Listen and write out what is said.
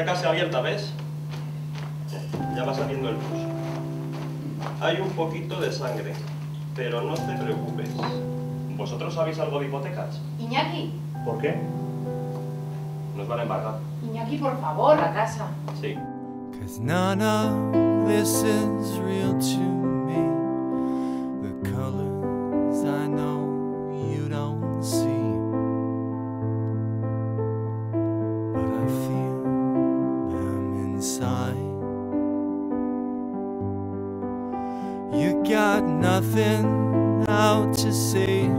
hipoteca se ha abierto, ¿ves? Ya va saliendo el bus. Hay un poquito de sangre, pero no te preocupes. ¿Vosotros sabéis algo de hipotecas? Iñaki. ¿Por qué? Nos van a embargar. Iñaki, por favor, a casa. Sí. 'Cause none of this is real to me. The colors I know you don't see, but I feel them inside. You got nothing out to say,